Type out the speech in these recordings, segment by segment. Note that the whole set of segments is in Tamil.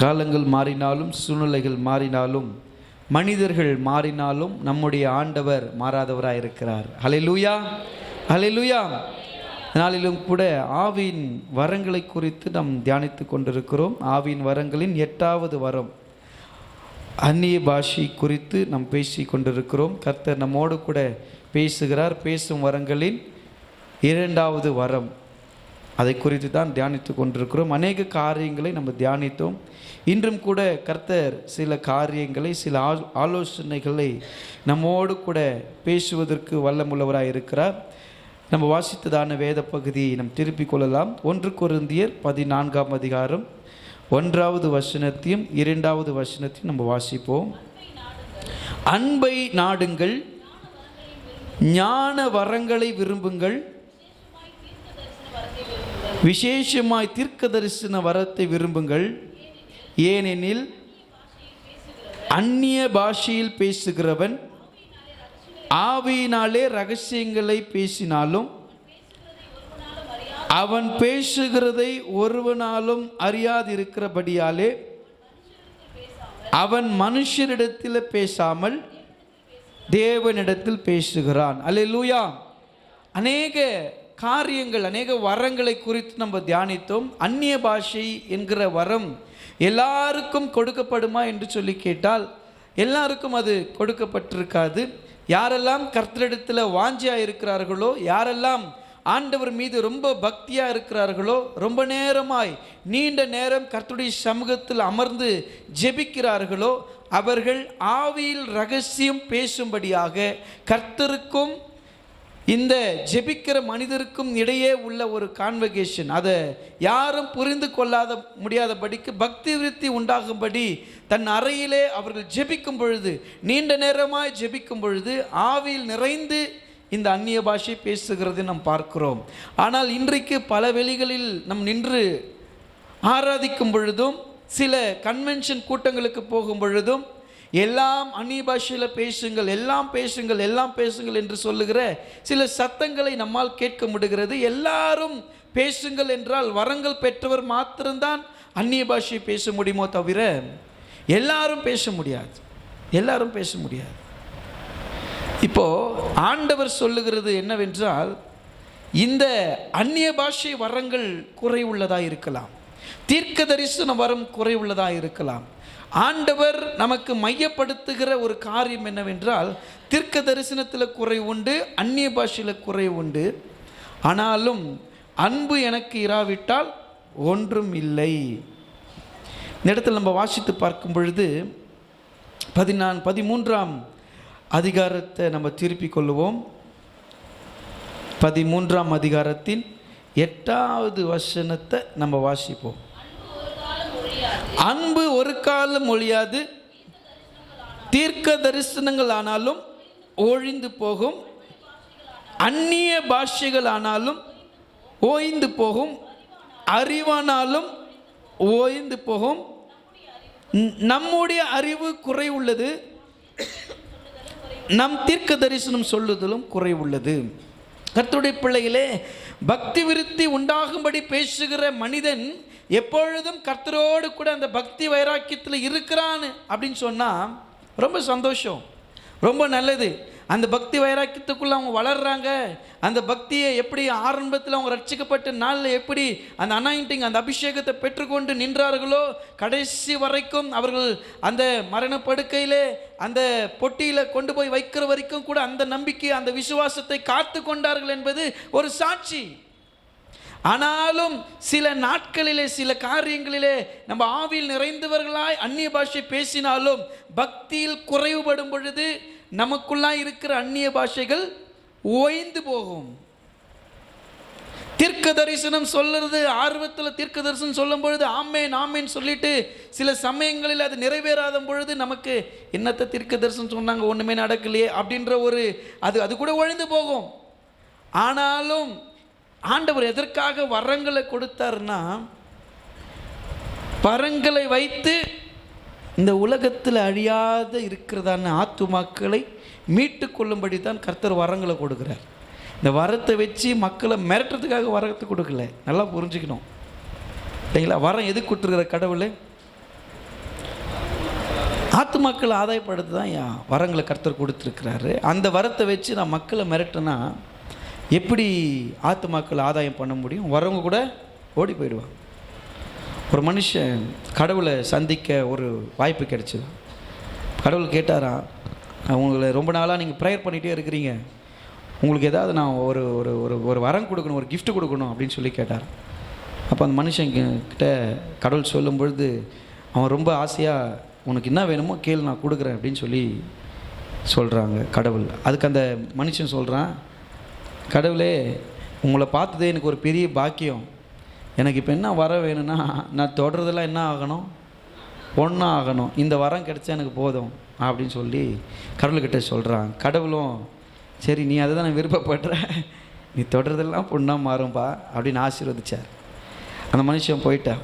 காலங்கள் மாறினாலும் சூழ்நிலைகள் மாறினாலும் மனிதர்கள் மாறினாலும் நம்முடைய ஆண்டவர் மாறாதவராக இருக்கிறார். ஹல்லேலூயா, ஹல்லேலூயா. நாளிலும் கூட ஆவியின் வரங்களை குறித்து நாம் தியானித்து கொண்டிருக்கிறோம். ஆவியின் வரங்களின் 8வது வரம் அந்நிய பாஷை குறித்து நாம் பேசி கொண்டிருக்கிறோம். கர்த்தர் நம்மோடு கூட பேசுகிறார். பேசும் வரங்களின் 2வது வரம் அதை குறித்து தான் தியானித்து கொண்டிருக்கிறோம். அநேக காரியங்களை நம்ம தியானித்தோம். இன்றும் கூட கர்த்தர் சில காரியங்களை, சில ஆலோசனைகளை நம்மோடு கூட பேசுவதற்கு வல்லமுள்ளவராக இருக்கிறார். நம்ம வாசித்ததான வேத பகுதியை நாம் திருப்பிக் கொள்ளலாம். 1 கொரிந்தியர் 14ஆம் அதிகாரம் 1வது வசனத்தையும் 2வது வசனத்தையும் நம்ம வாசிப்போம். அன்பை நாடுங்கள், ஞான வரங்களை விரும்புங்கள், விசேஷமாய் தீர்க்க தரிசன வரத்தை விரும்புங்கள். ஏனெனில் அந்நிய பாஷையில் பேசுகிறவன் ஆவியினாலே ரகசியங்களை பேசினாலும் அவன் பேசுகிறதை ஒருவனாலும் அறியாதிருக்கிறபடியாலே அவன் மனுஷரிடத்தில் பேசாமல் தேவனிடத்தில் பேசுகிறான். அல்லேலூயா. அநேக காரியங்கள், அநேக வரங்களை குறித்து நம்ம தியானித்தோம். அந்நிய பாஷை என்கிற வரம் எல்லாருக்கும் கொடுக்கப்படுமா என்று சொல்லி கேட்டால் எல்லாருக்கும் அது கொடுக்கப்பட்டிருக்காது. யாரெல்லாம் கர்த்தரிடத்தில் வாஞ்சியாக இருக்கிறார்களோ, யாரெல்லாம் ஆண்டவர் மீது ரொம்ப பக்தியாக இருக்கிறார்களோ, ரொம்ப நேரமாய் நீண்ட நேரம் கர்த்தருடைய சமூகத்தில் அமர்ந்து ஜெபிக்கிறார்களோ, அவர்கள் ஆவியில் ரகசியம் பேசும்படியாக கர்த்தருக்கும் இந்த ஜெபிக்கிற மனிதருக்கும் இடையே உள்ள ஒரு கான்வகேஷன், அதை யாரும் புரிந்து கொள்ளாத முடியாதபடிக்கு பக்தி விருத்தி உண்டாகும்படி தன் அறையிலே அவர்கள் ஜெபிக்கும் பொழுது, நீண்ட நேரமாய் ஜெபிக்கும் பொழுது ஆவியில் நிறைந்து இந்த அந்நிய பாஷை பேசுகிறதை நாம் பார்க்கிறோம். ஆனால் இன்றைக்கு பல வெளிகளில் நம் நின்று ஆராதிக்கும் பொழுதும், சில கன்வென்ஷன் கூட்டங்களுக்கு போகும் பொழுதும் எல்லாம் அந்நிய பாஷையில் பேசுங்கள், எல்லாம் பேசுங்கள், எல்லாம் பேசுங்கள் என்று சொல்லுகிற சில சத்தங்களை நம்மால் கேட்க முடிகிறது. எல்லாரும் பேசுங்கள் என்றால் வரங்கள் பெற்றவர் மாத்திரம்தான் அந்நிய பாஷையை பேச முடியுமோ தவிர எல்லாரும் பேச முடியாது, எல்லாரும் பேச முடியாது. இப்போ ஆண்டவர் சொல்லுகிறது என்னவென்றால், இந்த அந்நிய பாஷை வரங்கள் குறைவுள்ளதாக இருக்கலாம், தீர்க்க தரிசன வரம் குறைவுள்ளதாக இருக்கலாம். ஆண்டவர் நமக்கு மையப்படுத்துகிற ஒரு காரியம் என்னவென்றால், தீர்க்க தரிசனத்தில் குறை உண்டு, அந்நிய பாஷையில் குறை உண்டு. ஆனாலும் அன்பு எனக்கு இராவிட்டால் ஒன்றும் இல்லை. இந்த இடத்துல நம்ம வாசித்து பார்க்கும் பொழுது 13ஆம் அதிகாரத்தை நம்ம திருப்பிக் கொள்ளுவோம். 13ஆம் அதிகாரத்தின் 8வது வசனத்தை நம்ம வாசிப்போம். அன்பு ஒரு காலம் ஒழியாது, தீர்க்க தரிசனங்கள் ஆனாலும் ஒழிந்து போகும், அந்நிய பாஷைகள் ஆனாலும் ஓய்ந்து போகும், அறிவானாலும் ஓய்ந்து போகும். நம்முடைய அறிவு குறை உள்ளது, நம் தீர்க்க தரிசனம் சொல்லுதலும் குறை உள்ளது. கர்த்தருடைய பிள்ளைகளே, பக்தி விருத்தி உண்டாகும்படி பேசுகிற மனிதன் எப்பொழுதும் கர்த்தரோடு கூட அந்த பக்தி வைராக்கியத்தில் இருக்கிறான் அப்படின்னு சொன்னால் ரொம்ப சந்தோஷம், ரொம்ப நல்லது. அந்த பக்தி வைராக்கியத்துக்குள்ளே அவங்க வளர்கிறாங்க. அந்த பக்தியை எப்படி ஆரம்பத்தில் அவங்க ரட்சிக்கப்பட்ட நாளில் எப்படி அந்த அனாயிண்டிங், அந்த அபிஷேகத்தை பெற்றுக்கொண்டு நின்றார்களோ, கடைசி வரைக்கும் அவர்கள் அந்த மரணப்படுக்கையிலே அந்த பொட்டியில் கொண்டு போய் வைக்கிற வரைக்கும் கூட அந்த நம்பிக்கை, அந்த விசுவாசத்தை காத்து கொண்டார்கள் என்பது ஒரு சாட்சி. ஆனாலும் சில நாட்களிலே, சில காரியங்களிலே நம்ம ஆவியில் நிறைந்தவர்களாய் அந்நிய பாஷை பேசினாலும் பக்தியில் குறைவுபடும் பொழுது நமக்குள்ளாய் இருக்கிற அந்நிய பாஷைகள் ஓய்ந்து போகும். தீர்க்க தரிசனம் சொல்லுறது, ஆர்வத்தில் தீர்க்க தரிசனம் சொல்லும் பொழுது ஆமேன் ஆமேன் சொல்லிட்டு சில சமயங்களில் அது நிறைவேறாத பொழுது நமக்கு என்னத்தை தீர்க்க தரிசனம் சொன்னாங்க, ஒன்றுமே நடக்கலையே அப்படின்ற ஒரு அது கூட ஒழிந்து போகும். ஆனாலும் ஆண்டவர் எதற்காக வரங்களை கொடுத்தார்னா, வரங்களை வைத்து இந்த உலகத்தில் அழியாத இருக்கிறதான ஆத்துமாக்களை மீட்டு கொள்ளும்படி தான் கர்த்தர் வரங்களை கொடுக்குறார். இந்த வரத்தை வச்சு மக்களை மிரட்டுறதுக்காக வரத்தை கொடுக்கல. நல்லா புரிஞ்சுக்கணும் இல்லைங்களா? வரம் எதுக்கு கொடுத்துருக்கிற கடவுள்? ஆத்துமாக்களை ஆதாயப்படுத்த தான் வரங்களை கர்த்தர் கொடுத்துருக்கிறாரு. அந்த வரத்தை வச்சு நான் மக்களை மிரட்டினா எப்படி ஆத்துமாக்களை ஆதாயம் பண்ண முடியும்? வரவங்க கூட ஓடி போயிடுவாங்க. ஒரு மனுஷன் கடவுளை சந்திக்க ஒரு வாய்ப்பு கிடைச்சிது. கடவுள் கேட்டாரா, அவங்களை ரொம்ப நாளாக நீங்கள் ப்ரேயர் பண்ணிகிட்டே இருக்கிறீங்க, உங்களுக்கு ஏதாவது நான் ஒரு ஒரு ஒரு ஒரு வரம் கொடுக்கணும், ஒரு கிஃப்ட் கொடுக்கணும் அப்படின்னு சொல்லி கேட்டார். அப்போ அந்த மனுஷன்கிட்ட கடவுள் சொல்லும் பொழுது அவன் ரொம்ப ஆசையாக, உனக்கு என்ன வேணுமோ கேள், நான் கொடுக்குறேன் அப்படின்னு சொல்லி சொல்கிறாங்க கடவுள். அதுக்கு அந்த மனுஷன் சொல்கிறான், கடவுளே உங்களை பார்த்ததே எனக்கு ஒரு பெரிய பாக்கியம், எனக்கு இப்போ என்ன வரம் வேணும்னா நான் தொடர்றதெல்லாம் என்ன ஆகணும், ஒன்றா ஆகணும், இந்த வரம் கிடைச்சா எனக்கு போதும் அப்படின்னு சொல்லி கடவுள்கிட்ட சொல்கிறான். கடவுளும் சரி நீ அதை தான் நான் விருப்பப்படுற, நீ தொடர்றதெல்லாம் பொண்ணாக மாறும்பா அப்படின்னு ஆசீர்வதிச்சார். அந்த மனுஷன் போயிட்டான்.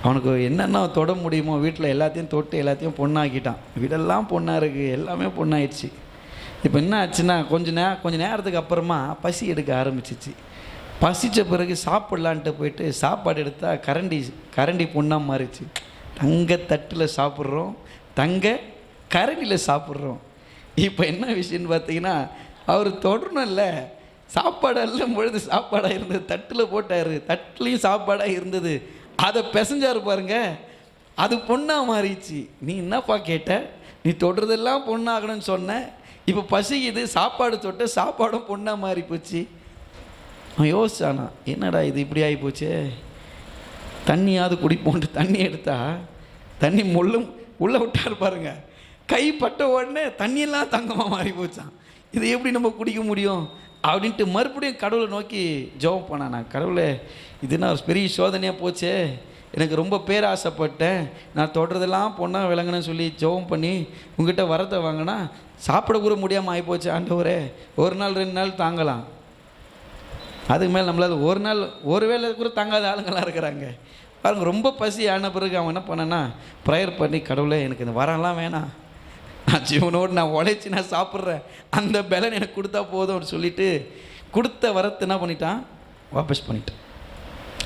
அவனுக்கு என்னென்ன தொட முடியுமோ வீட்டில் எல்லாத்தையும் தொட்டு எல்லாத்தையும் பொண்ணாக்கிட்டான். வீடெல்லாம் பொண்ணாக இருக்குது, எல்லாமே பொண்ணாயிடுச்சு. இப்போ என்ன ஆச்சுன்னா கொஞ்ச நேரத்துக்கு அப்புறமா பசி எடுக்க ஆரம்பிச்சிச்சு. பசித்த பிறகு சாப்பிட்லான்ட்டு போயிட்டு சாப்பாடு எடுத்தால் கரண்டி பொண்ணாக மாறிச்சு. தங்க தட்டில் சாப்பிட்றோம், தங்க கரண்டியில் சாப்பிட்றோம். இப்போ என்ன விஷயம்னு பார்த்தீங்கன்னா, அவர் தொடரணும் இல்லை, சாப்பாடு அள்ளும் பொழுது சாப்பாடாக இருந்தது, தட்டில் போட்டார், தட்டுலேயும் சாப்பாடாக இருந்தது, அதை பிசைஞ்சார் பாருங்க, அது பொண்ணாக மாறிச்சு. நீ என்னப்பா கேட்ட, நீ தொடுறதெல்லாம் பொண்ணாகணும்னு சொன்ன, இப்போ பசிக்குது, சாப்பாடு தொட்ட சாப்பாடும் பொண்ணாக மாறி போச்சு. அவன் யோசிச்சானா, என்னடா இது இப்படி ஆகி போச்சு, தண்ணியாவது குடிப்போன்ட்டு தண்ணி எடுத்தா தண்ணி உள்ளே விட்டார் பாருங்க, கை பட்ட உடனே தண்ணியெல்லாம் தங்கமாக மாறி போச்சான். இது எப்படி நம்ம குடிக்க முடியும் அப்படின்ட்டு மறுபடியும் கடவுளை நோக்கி ஜெபம் பண்ணானா, கடவுளே இது நான் பெரிய சோதனையாக போச்சே, எனக்கு ரொம்ப பேராசைப்பட்டேன், நான் தொடுறதெல்லாம் பொண்ணா விளங்குன்னு சொல்லி ஜெபம் பண்ணி உங்ககிட்ட வரத்தை வாங்கினா சாப்பிட கூட முடியாமல் ஆகிப்போச்சு ஆண்டவரே, ஒரு நாள் 2 நாள் தாங்கலாம், அதுக்கு மேலே நம்மளால் ஒரு நாள் ஒரு வேளை கூட தாங்காத ஆளுங்களாம் இருக்கிறாங்க பாருங்க. ரொம்ப பசி ஆன பிறகு அவன் என்ன பண்ணான்னா ப்ரேயர் பண்ணி, கடவுளே எனக்கு இந்த வரம்லாம் வேணாம், நான் ஜீவனோடு நான் உழைச்சி நான் சாப்பிட்றேன், அந்த பலன் எனக்கு கொடுத்தா போதும் அப்படின்னு சொல்லிட்டு கொடுத்த வரத்தை என்ன பண்ணிட்டான், வாபஸ் பண்ணிட்டான்.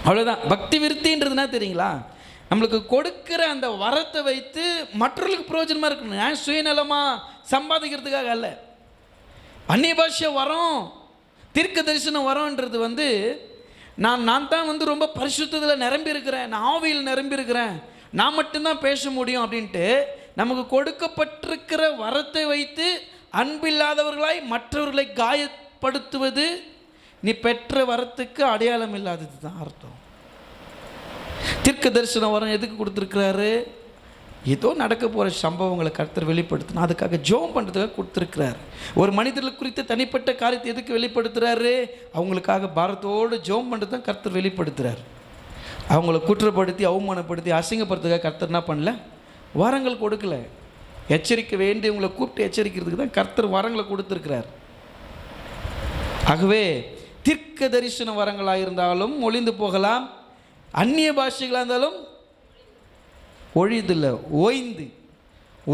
அவ்வளோதான். பக்தி விருத்தின்றதுனா தெரியுங்களா, நம்மளுக்கு கொடுக்குற அந்த வரத்தை வைத்து மற்றவர்களுக்கு பிரயோஜனமாக இருக்கணும். நான் சுயநலமாக சம்பாதிக்கிறதுக்காக அல்ல. அந்நிய பாஷை வரோம், தீர்க்க தரிசனம் வரோன்றது நான் தான் ரொம்ப பரிசுத்தத்தில் நிரம்பி இருக்கிறேன், நான் ஆவியில் நிரம்பி இருக்கிறேன், நான் மட்டும்தான் பேச முடியும் அப்படின்ட்டு நமக்கு கொடுக்கப்பட்டிருக்கிற வரத்தை வைத்து அன்பில்லாதவர்களாய் மற்றவர்களை காயப்படுத்துவது நீ பெற்ற வரத்துக்கு அடையாளம் இல்லாதது தான் அர்த்தம். தீர்க்க தரிசனம் வரம் எதுக்கு கொடுத்துருக்கிறாரு, ஏதோ நடக்க போகிற சம்பவங்களை கர்த்தர் வெளிப்படுத்தினா அதுக்காக ஜெபம் பண்ணுறதுக்காக கொடுத்துருக்கிறார். ஒரு மனிதர்கள் குறித்து தனிப்பட்ட காரியத்தை எதுக்கு வெளிப்படுத்துகிறாரு, அவங்களுக்காக பாரத்தோடு ஜெபம் பண்ணுறது தான் கர்த்தர் வெளிப்படுத்துகிறார். அவங்கள குற்றப்படுத்தி அவமானப்படுத்தி அசிங்கப்படுத்துக்காக கர்த்தர் என்ன பண்ணல, வரங்கள் கொடுக்கல. எச்சரிக்க வேண்டியவங்களை கூப்பிட்டு எச்சரிக்கிறதுக்கு தான் கர்த்தர் வரங்களை கொடுத்துருக்கிறார். ஆகவே தீர்க்க தரிசன வரங்களாக இருந்தாலும் ஒளிந்து போகலாம், அந்நிய பாஷைகளாக இருந்தாலும் ஒழிதில்லை,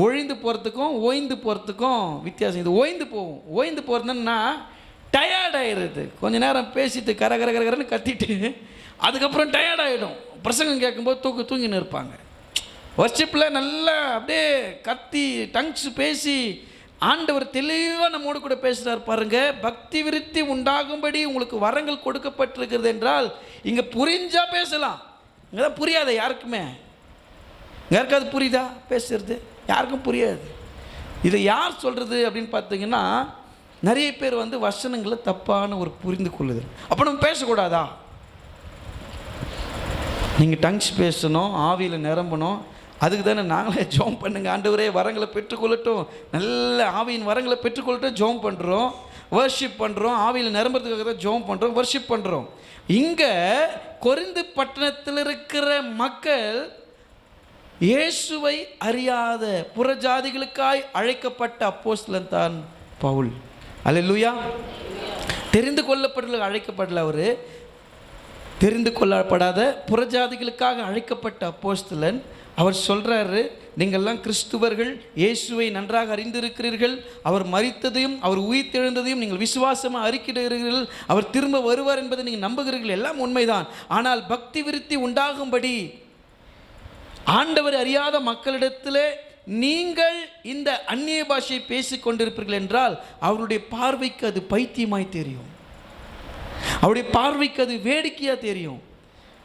ஒழிந்து போகிறதுக்கும் ஓய்ந்து போகிறதுக்கும் வித்தியாசம். இது ஓய்ந்து போகும். ஓய்ந்து போகிறதுன்னா டயர்டாகிடுது, கொஞ்ச நேரம் பேசிட்டு கரன்னு கத்திட்டு அதுக்கப்புறம் டயர்டாகிடும். பிரசங்கம் கேட்கும்போது தூங்கின்னு இருப்பாங்க. வர்ஷிப்பில் நல்லா அப்படியே கத்தி டங்ஸ் பேசி ஆண்டவர் தெளிவாக நம்மோடு கூட பேசுகிறார் பாருங்க. பக்தி விருத்தி உண்டாகும்படி உங்களுக்கு வரங்கள் கொடுக்கப்பட்டிருக்கிறது என்றால் இங்கே புரிஞ்சா பேசலாம், இங்கே தான் புரியாத யாருக்குமே. யாருக்காவது புரியுதா பேசுறது? யாருக்கும் புரியாது. இதை யார் சொல்கிறது அப்படின்னு பார்த்தீங்கன்னா, நிறைய பேர் வசனங்களை தப்பான ஒரு புரிந்து கொள்ளுதல். அப்போ நம்ம பேசக்கூடாதா? நீங்கள் டங்ஸ் பேசணும், ஆவியில் நிரம்பணும், அதுக்கு தானே நாங்களே ஜெபம் பண்ணுங்க, ஆண்டவரே வரங்களை பெற்றுக்கொள்ளட்டும், நல்ல ஆவியின் வரங்களை பெற்றுக்கொள்ளட்டும் ஜெபம் பண்ணுறோம், வர்ஷிப் பண்ணுறோம், ஆவியில் நிரம்புறதுக்காக தான் ஜெபம் பண்ணுறோம், வர்ஷிப் பண்ணுறோம். இங்கே கொரிந்து பட்டணத்தில் இருக்கிற மக்கள் இயேசுவை அறியாத புறஜாதிகளுக்காய் அழைக்கப்பட்ட அப்போஸ்தலன் தான் பவுல். அல்லேலூயா. தெரிந்து கொள்ளப்பட்ட அழைக்கப்படல, அவர் தெரிந்து கொள்ளப்படாத புறஜாதிகளுக்காக அழைக்கப்பட்ட அப்போஸ்தலன். அவர் சொல்கிறாரு, நீங்கள்லாம் கிறிஸ்துவர்கள், இயேசுவை நன்றாக அறிந்திருக்கிறீர்கள், அவர் மரித்ததையும் அவர் உயிர்த்தெழுந்ததையும் நீங்கள் விசுவாசமாக அறிக்கையிடுகிறீர்கள், அவர் திரும்ப வருவார் என்பதை நீங்கள் நம்புகிறீர்கள், எல்லாம் உண்மைதான். ஆனால் பக்தி விருத்தி உண்டாகும்படி ஆண்டவர் அறியாத மக்களிடத்தில் நீங்கள் இந்த அந்நிய பாஷையை பேசிக் கொண்டிருப்பீர்கள் என்றால் அவருடைய பார்வைக்கு அது பைத்தியமாய் தெரியும், அவருடைய பார்வைக்கு அது வேடிக்கையாக தெரியும்.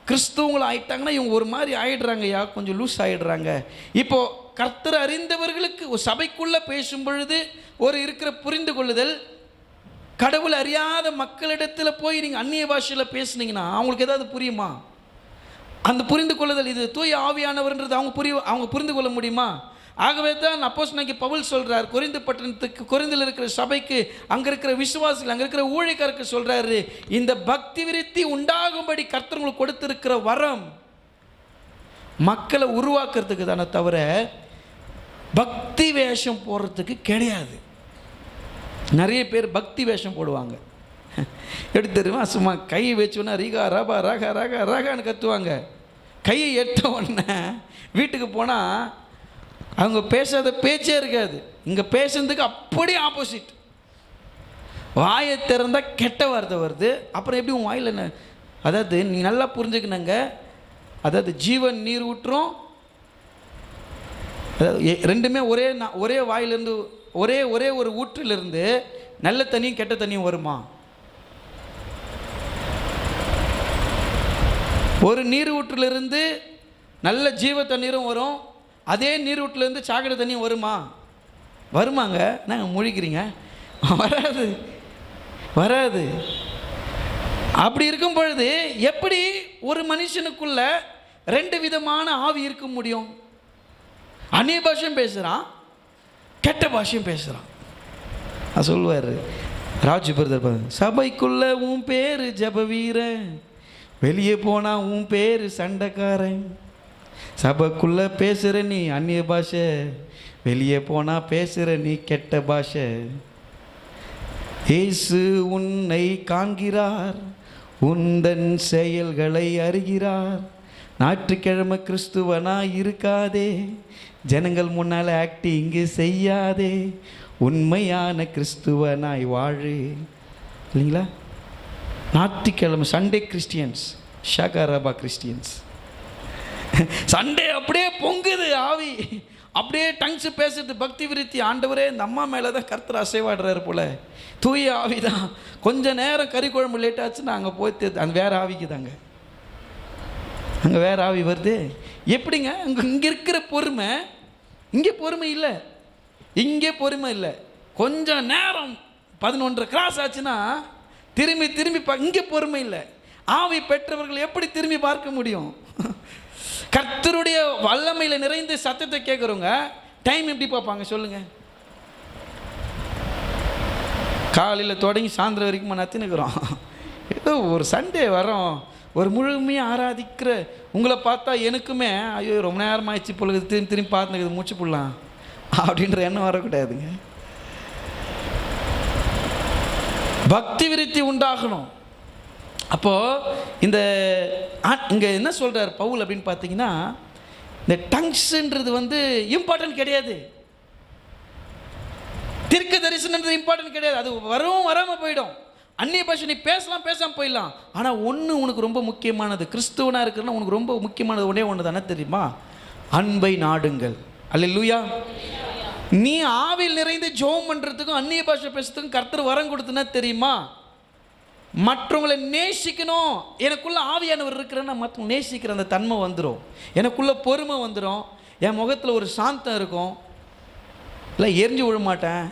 கிறிஸ்துவங்களை ஆயிட்டாங்கன்னா இவங்க ஒரு மாதிரி ஆயிடுறாங்கய்யா, கொஞ்சம் லூஸ் ஆகிடுறாங்க. இப்போது கர்த்தர் அறிந்தவர்களுக்கு ஒரு சபைக்குள்ளே பேசும் பொழுது ஒரு இருக்கிற புரிந்து கொள்ளுதல், கடவுள் அறியாத மக்களிடத்தில் போய் நீங்கள் அந்நிய பாஷையில் பேசுனீங்கன்னா அவங்களுக்கு ஏதாவது புரியுமா? அந்த புரிந்து கொள்ளுதல், இது தூய ஆவியானவர்ன்றது அவங்க புரிந்து கொள்ள முடியுமா? ஆகவே தான் அப்போஸ்தலனாகிய பவுல் சொல்கிறார், கொரிந்து பட்டணத்துக்கு, கொரிந்தில் இருக்கிற சபைக்கு, அங்கே இருக்கிற விசுவாசிகள், அங்கே இருக்கிற ஊழியக்காரருக்கு சொல்கிறாரு, இந்த பக்தி விருத்தி உண்டாகும்படி கர்த்தர் உங்களுக்கு கொடுத்திருக்கிற வரம் மக்களை உருவாக்குறதுக்கு தானே தவிர பக்தி வேஷம் போடுறதுக்கு கிடையாது. நிறைய பேர் பக்தி வேஷம் போடுவாங்க. எப்படி தெரியுமா? சும்மா கையை வச்சோன்னா ரீகா ரபா ரகா ரகா ரகான்னு கத்துவாங்க. கையை எட்ட உடனே வீட்டுக்கு போனால் அவங்க பேசாத பேச்சே இருக்காது. இங்கே பேசுறதுக்கு அப்படியே ஆப்போசிட். வாயை திறந்தால் கெட்ட வார்த்தை வருது. அப்புறம் எப்படி உன் வாயில் என்ன? அதாவது நீ நல்லா புரிஞ்சுக்கணுங்க, அதாவது ஜீவன் நீர் ஊற்றும், அதாவது ரெண்டுமே ஒரே வாயிலிருந்து ஒரே ஒரு ஊற்றிலிருந்து நல்ல தண்ணியும் கெட்ட தண்ணியும் வருமா? ஒரு நீர் ஊற்றிலிருந்து நல்ல ஜீவ தண்ணீரும் வரும், அதே நீர் ஊற்றிலேருந்து சாக்கடை தண்ணியும் வருமாங்க? நாங்கள் முழிக்கிறீங்க, வராது. அப்படி இருக்கும் பொழுது எப்படி ஒரு மனுஷனுக்குள்ள ரெண்டு விதமான ஆவி இருக்க முடியும்? அந்நிய பாஷையும் பேசுகிறான், கெட்ட பாஷையும் பேசுகிறான். அது சொல்லுவார் ராஜு பிரதர், சபைக்குள்ள உன் பேர் ஜபவீரன், வெளியே போனால் உன் பேர் சண்டைக்காரன். சபைக்குள்ள பேசுகிற நீ அந்நிய பாஷை, வெளியே போனால் பேசுகிற நீ கெட்ட பாஷை. இயேசு உன்னை காண்கிறார், உந்தன் செயல்களை அறிகிறார். ஞாயிற்றுக்கிழமை கிறிஸ்துவனாய் இருக்காதே, ஜனங்கள் முன்னால் ஆக்டிங்கு செய்யாதே, உண்மையான கிறிஸ்துவனாய் வாழு. இல்லைங்களா? ஞாயிற்றுக்கிழமை சண்டே கிறிஸ்டியன்ஸ், ஷாகாரபா கிறிஸ்டியன்ஸ். சண்டே அப்படியே பொங்குது ஆவி, அப்படியே டங்ஸ் பேசுறது, பக்தி விருத்தி. ஆண்டவரே, இந்த அம்மா மேலே தான் கர்த்தர் அசைவாடுறாரு போல, தூய ஆவி தான். கொஞ்சம் நேரம் கறி குழம்பு லேட் ஆச்சுன்னா அங்கே போய் அந்த வேறு ஆவிக்கு தாங்க, அங்கே வேறு ஆவி வருது. எப்படிங்க? இங்கே இருக்கிற பொறுமை இங்கே பொறுமை இல்லை, இங்கே பொறுமை இல்லை. கொஞ்சம் நேரம் 11:30 கிராஸ் ஆச்சுன்னா திரும்பி இங்கே பொறுமை இல்லை. ஆவி பெற்றவர்கள் எப்படி திரும்பி பார்க்க முடியும்? கர்த்தருடைய வல்லமையில் நிறைந்த சத்தத்தை கேட்குறவங்க டைம் எப்படி பார்ப்பாங்க சொல்லுங்க? காலையில் தொடங்கி சாயந்தரம் வரைக்கும் நத்தினுக்கிறோம். ஏதோ ஒரு சண்டே வரோம், ஒரு முழுமையாக ஆராதிக்கிற உங்களை பார்த்தா எனக்குமே ஐயோ ரொம்ப நேரம் ஆயிடுச்சு பொழுது, திரும்பி பார்த்துக்குது, மூச்சு போடலாம் அப்படின்ற எண்ணம் வரக்கூடாதுங்க. பக்தி விருத்தி உண்டாகணும். அப்போது இங்கே என்ன சொல்கிறார் பவுல் அப்படின்னு பார்த்தீங்கன்னா, இந்த டங்ஸ்ன்றது இம்பார்ட்டன்ட் கிடையாது, தீர்க்க தரிசனன்றது இம்பார்ட்டன்ட் கிடையாது. அது வராமல் போயிடும். அந்நிய பாஷை நீ பேசாமல் போயிடலாம். ஆனால் ஒன்று உனக்கு ரொம்ப முக்கியமானது, கிறிஸ்துவனாக இருக்கிறன்னா உனக்கு ரொம்ப முக்கியமானது ஒன்று தானே தெரியுமா? அன்பை நாடுங்கள். அல்லேலூயா. நீ ஆவியில் நிறைந்து ஜெபம் பண்ணுறதுக்கும் அந்நிய பாஷை பேசுறதுக்கும் கர்த்தர் வரம் கொடுத்துனா தெரியுமா? மற்றவங்களை நேசிக்கணும். எனக்குள்ள ஆவியானவர் இருக்கிறேன்னா மற்றவங்க நேசிக்கிற அந்த தன்மை வந்துடும், எனக்குள்ள பொறுமை வந்துடும், என் முகத்தில் ஒரு சாந்தம் இருக்கும், இல்லை எரிஞ்சு விழ மாட்டேன்.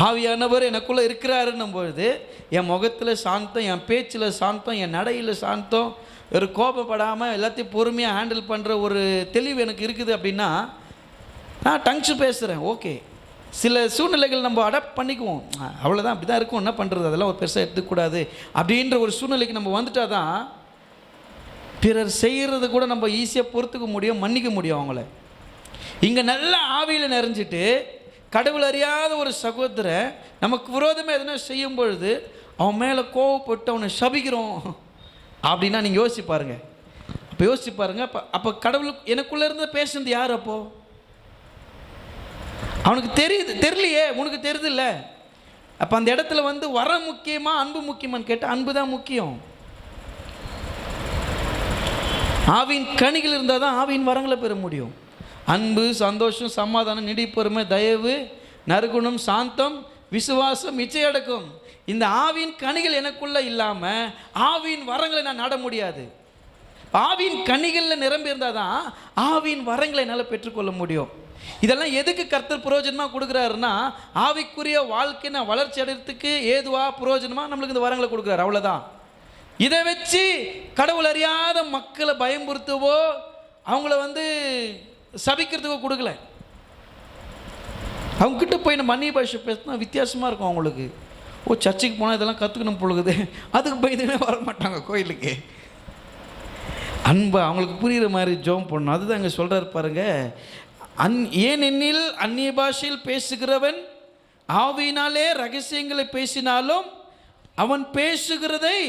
ஆவியானவர் எனக்குள்ளே இருக்கிறாருன்னும் பொழுது என் முகத்தில் சாந்தம், என் பேச்சில் சாந்தம், என் நடையில் சாந்தம், ஒரு கோபப்படாமல் எல்லாத்தையும் பொறுமையாக ஹேண்டில் பண்ணுற ஒரு தெளிவு எனக்கு இருக்குது. அப்படின்னா நான் டங்ஸ் பேசுகிறேன், ஓகே. சில சூழ்நிலைகள் நம்ம அடாப்ட் பண்ணிக்குவோம், அவ்வளோதான், அப்படி தான் இருக்கும், என்ன பண்ணுறது, அதெல்லாம் ஒரு பெருசாக எடுத்துக்கூடாது அப்படின்ற ஒரு சூழ்நிலைக்கு நம்ம வந்துட்டால் தான் பிறர் செய்கிறது கூட நம்ம ஈஸியாக பொறுத்துக்க முடியும், மன்னிக்க முடியும் அவங்கள. இங்கே நல்ல ஆவியில் நிறைஞ்சிட்டு கடவுள் அறியாத ஒரு சகோதரன் நமக்கு விரோதமாக எதனா செய்யும் பொழுது அவன் மேலே கோவப்பட்டு அவனை சபிக்கிறோம் அப்படின்னா நீங்கள் யோசிச்சு பாருங்க. அப்போ யோசிச்சு பாருங்க, அப்போ கடவுள் எனக்குள்ளே இருந்து பேசுனது யார்? அப்போது அவனுக்கு தெரியலையே, உனக்கு தெரியுது இல்லை. அப்போ அந்த இடத்துல வர முக்கியமா அன்பு முக்கியமான்னு கேட்டால் அன்பு தான் முக்கியம். ஆவியின் கனிகள் இருந்தால் தான் ஆவியின் வரங்களை பெற முடியும். அன்பு, சந்தோஷம், சமாதானம், நீடிப்பொறுமை, தயவு, நற்குணம், சாந்தம், விசுவாசம், இச்சையடக்கம். இந்த ஆவியின் கனிகள் எனக்குள்ள இல்லாம ஆவியின் வரங்களை நான் நாட முடியாது. ஆவியின் கனிகளில் நிரம்பி இருந்தால் தான் ஆவியின் வரங்களை என்னால் பெற்றுக்கொள்ள முடியும். இதெல்லாம் எதுக்கு கர்த்தர் பிரயோஜனமாக கொடுக்குறாருன்னா, ஆவிக்குரிய வாழ்க்கை நான் வளர்ச்சி அடைகிறதுக்கு ஏதுவா பிரயோஜனமாக நம்மளுக்கு இந்த வரங்களை கொடுக்குறாரு, அவ்வளோதான். இதை வச்சு கடவுள் அறியாத மக்களை பயமுறுத்தவோ அவங்கள சபிக்கிறதுக்கோ கொடுக்கல. அவங்கக்கிட்ட போய் நம்ம அந்நிய பாஷை பேசினா வித்தியாசமாக இருக்கும் அவங்களுக்கு. ஓ, சர்ச்சுக்கு போனால் இதெல்லாம் கற்றுக்கணும் பொழுது, அதுக்கு பயந்துனே வர மாட்டாங்க கோயிலுக்கு. அன்பு அவங்களுக்கு புரிகிற மாதிரி ஜெபம் பண்ணணும். அதுதான் இங்கே சொல்கிறார் பாருங்க. ஏனெனில் அந்நிய பாஷையில் பேசுகிறவன் ஆவியினாலே ரகசியங்களை பேசினாலும் அவன் பேசுகிறதை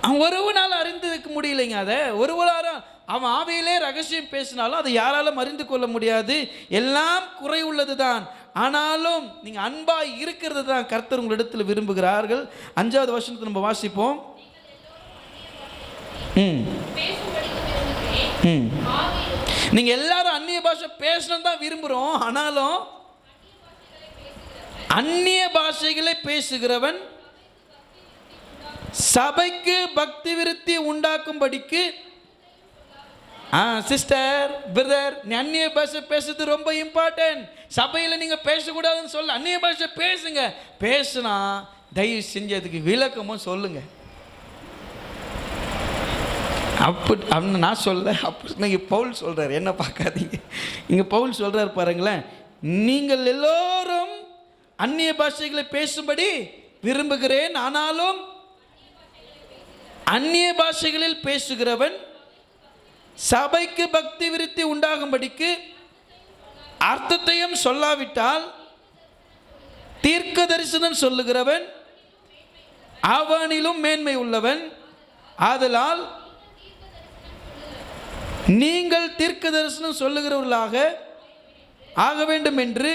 அவன் ஒருவனால் அறிந்திருக்க முடியலைங்க. அதை ஒருவரால் அவன் ஆவியிலே ரகசியம் பேசினாலும் அதை யாராலும் அறிந்து கொள்ள முடியாது. எல்லாம் குறை உள்ளது தான். ஆனாலும் நீங்கள் அன்பாக இருக்கிறது தான் கர்த்தர் உங்களிடத்தில் விரும்புகிறார்கள். 5வது வசனத்தை நம்ம வாசிப்போம். நீங்க எல்லாரும் அந்நிய பாஷை பேசணும் தான் விரும்புகிறோம். ஆனாலும் அந்நிய பாஷைகளை பேசுகிறவன் சபைக்கு பக்தி விருத்தி உண்டாக்கும்படிக்கு. சிஸ்டர், பிரதர், நீ அந்நிய பாஷை பேசுறது ரொம்ப இம்பார்ட்டன்ட். சபையில் நீங்க பேசக்கூடாதுன்னு சொல்ல, அந்நிய பாஷை பேசுங்க. பேசுனா தயவு செஞ்சு அதுக்கு விளக்கமும் சொல்லுங்க. அப்படி நான் சொல்ல, அப்படி நீங்கள் பவுல் சொல்கிறார். என்ன பார்க்காதீங்க, இங்கே பவுல் சொல்கிறார் பாருங்களேன். நீங்கள் எல்லோரும் அந்நிய பாஷைகளை பேசும்படி விரும்புகிறேன், ஆனாலும் அந்நிய பாஷைகளில் பேசுகிறவன் சபைக்கு பக்தி விருத்தி உண்டாகும்படிக்கு அர்த்தத்தையும் சொல்லாவிட்டால் தீர்க்க தரிசனம் சொல்லுகிறவன் அவனிலும் மேன்மை உள்ளவன். ஆதலால் நீங்கள் தீர்க்க தரிசனம் சொல்லுகிறவர்களாக ஆக வேண்டும் என்று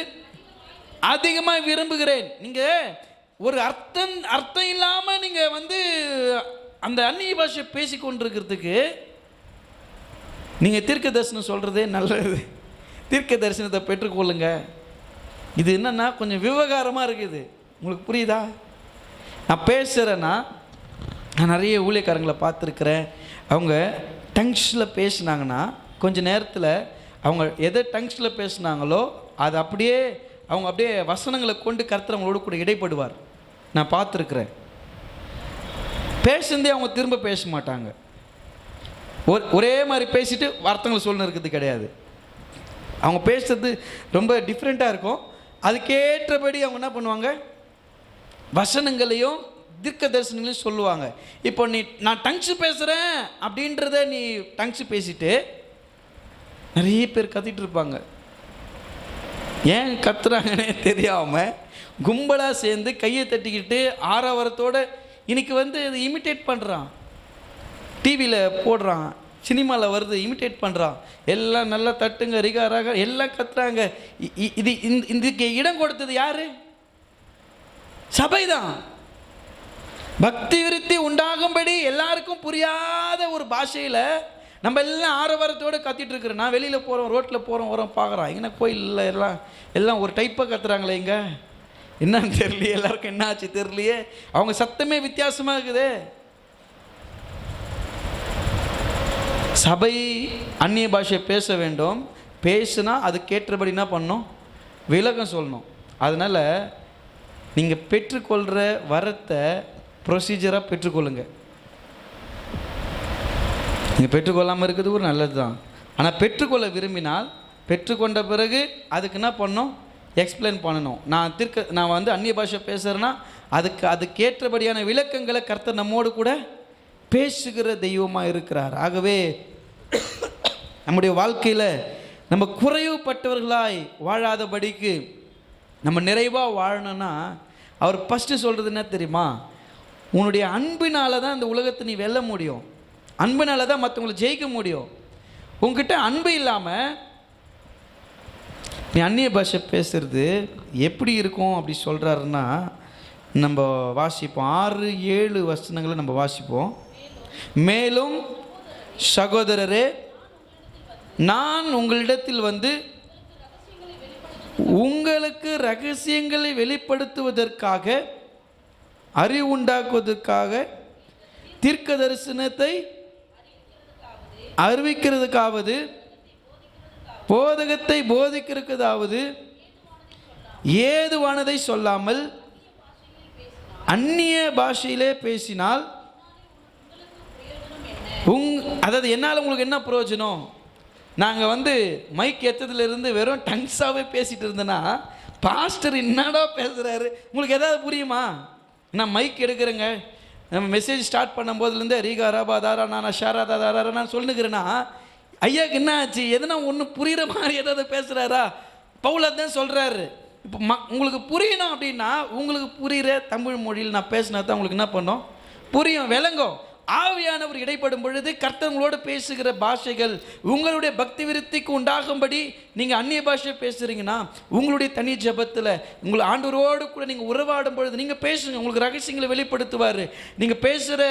அதிகமாக விரும்புகிறேன். நீங்கள் ஒரு அர்த்தம் இல்லாமல் நீங்கள் அந்த அந்நிய பாஷை பேசி கொண்டிருக்கிறதுக்கு நீங்கள் தீர்க்க தரிசனம் சொல்கிறதே நல்லது. தீர்க்க தரிசனத்தை பெற்றுக்கொள்ளுங்க. இது என்னன்னா கொஞ்சம் விவகாரமாக இருக்குது. உங்களுக்கு புரியுதா? நான் பேசுகிறேன்னா, நான் நிறைய ஊழியக்காரங்களை பார்த்துருக்குறேன். அவங்க டங்ஸில் பேசினாங்கன்னா கொஞ்ச நேரத்தில் அவங்க எதை டங்ஸில் பேசினாங்களோ அது அப்படியே அவங்க அப்படியே வசனங்களை கொண்டு கர்த்தர் அவங்களோட கூட இடைப்படுவார். நான் பார்த்துருக்குறேன். பேசுனதே அவங்க திரும்ப பேச மாட்டாங்க. ஒரே மாதிரி பேசிட்டு வார்த்தைங்களை சொல்லணும் இருக்கிறது கிடையாது. அவங்க பேசுறது ரொம்ப டிஃப்ரெண்ட்டாக இருக்கும். அதுக்கேற்றபடி அவங்க என்ன பண்ணுவாங்க, வசனங்களையும் தீர்க்க தரிசனங்களையும் சொல்லுவாங்க. இப்போ நான் டங்ஸு பேசுகிறேன் அப்படின்றத நீ டங்ஸு பேசிட்டு நிறைய பேர் கத்திட்டு இருப்பாங்க. ஏன் கத்துறாங்கன்னே தெரியாமல் கும்பலாக சேர்ந்து கையை தட்டிக்கிட்டு ஆரவாரத்தோடு இன்னைக்கு இது இமிட்டேட் பண்ணுறான். டிவியில் போடுறான், சினிமாவில் வருது, இமிட்டேட் பண்ணுறான். எல்லாம் நல்லா தட்டுங்க, ரிகாராக எல்லாம் கத்துறாங்க. இதுக்கு இடம் கொடுத்தது யாரு? சபைதான். பக்தி விருத்தி உண்டாகும்படி எல்லாருக்கும் புரியாத ஒரு பாஷையில் நம்ம எல்லாம் ஆரவாரத்தோடு கத்திட்டு இருக்கிறோம். நான் வெளியில் போகிறோம், ரோட்டில் போகிறோம், வரோம், பார்க்குறோம். இங்கே கோயிலில் எல்லாம் ஒரு டைப்பாக கத்துறாங்களே. இங்கே என்னன்னு தெரியலையே, எல்லாருக்கும் என்ன ஆச்சு தெரியலையே. அவங்க சத்தமே வித்தியாசமாக இருக்குது. சபை அந்நிய பாஷையை பேச வேண்டும். பேசுனா அதுக்கேற்றபடி என்ன பண்ணணும், விளக்கம் சொல்லணும். அதனால் நீங்கள் பெற்றுக்கொள்கிற வரத்தை ப்ரொசீஜராக பெற்றுக்கொள்ளுங்க. நீங்கள் பெற்றுக்கொள்ளாமல் இருக்கிறது ஒரு நல்லது தான். ஆனால் பெற்றுக்கொள்ள விரும்பினால் பெற்றுக்கொண்ட பிறகு அதுக்கு என்ன பண்ணணும், எக்ஸ்பிளைன் பண்ணணும். நான் அந்நிய பாஷை பேசுகிறேன்னா அதுக்கேற்றபடியான விளக்கங்களை கர்த்தர் நம்மோடு கூட பேசுகிற தெய்வமாக இருக்கிறார். ஆகவே நம்முடைய வாழ்க்கையில் நம்ம குறைவுபட்டவர்களாய் வாழாதபடிக்கு நம்ம நிறைவாக வாழணும்னா அவர் ஃபஸ்ட்டு சொல்கிறது என்ன தெரியுமா, உன்னுடைய அன்பினால தான் இந்த உலகத்தை நீ வெல்ல முடியும். அன்பினால தான் மற்றவங்களை ஜெயிக்க முடியும். உங்ககிட்ட அன்பு இல்லாமல் நீ அந்நிய பாஷை பேசுறது எப்படி இருக்கும் அப்படி சொல்கிறாருன்னா, நம்ம வாசிப்போம் 6-7 வசனங்களை நம்ம வாசிப்போம். மேலும் சகோதரரே, நான் உங்களிடத்தில் வந்து உங்களுக்கு ரகசியங்களை வெளிப்படுத்துவதற்காக, அறிவுண்டாக்குவதற்காக, தீர்க்க தரிசனத்தை அறிவிக்கிறதுக்காவது, போதகத்தை போதிக்கிறதுக்காவது ஏதுவானதை சொல்லாமல் அந்நிய பாஷையிலே பேசினால் அதாவது என்னால் உங்களுக்கு என்ன பிரயோஜனம்? நாங்கள் வந்து மைக் ஏற்றதுலேருந்து வெறும் டங்ஸாகவே பேசிகிட்டு இருந்தேன்னா, பாஸ்டர் என்னடா பேசுகிறாரு, உங்களுக்கு எதாவது புரியுமா? நான் மைக் எடுக்கிறேங்க, நம்ம மெசேஜ் ஸ்டார்ட் பண்ணும்போதுலேருந்து ரீகா ராபா தாரா நானா ஷாரா தாரா நான் சொல்லுங்கிறேன்னா, ஐயாவுக்கு என்ன ஆச்சு, எதுனா ஒன்று புரிகிற மாதிரி ஏதாவது பேசுகிறாரா? பவுல் தான் சொல்கிறாரு. இப்போ உங்களுக்கு புரியணும் அப்படின்னா, உங்களுக்கு புரிகிற தமிழ் மொழியில் நான் பேசினா தான் உங்களுக்கு என்ன பண்ணோம், புரியும், விளங்கும். ஆவியானவர் இடைப்படும் பொழுது கர்த்தங்களோடு பேசுகிற பாஷைகள் உங்களுடைய பக்தி விருத்திக்கு உண்டாகும்படி நீங்கள் அந்நிய பாஷை பேசுகிறீங்கன்னா, உங்களுடைய தனி ஜபத்தில் உங்களை ஆண்டவரோடு கூட நீங்கள் உறவாடும் பொழுது நீங்கள் பேசுங்க, உங்களுக்கு ரகசியங்களை வெளிப்படுத்துவார். நீங்கள் பேசுகிற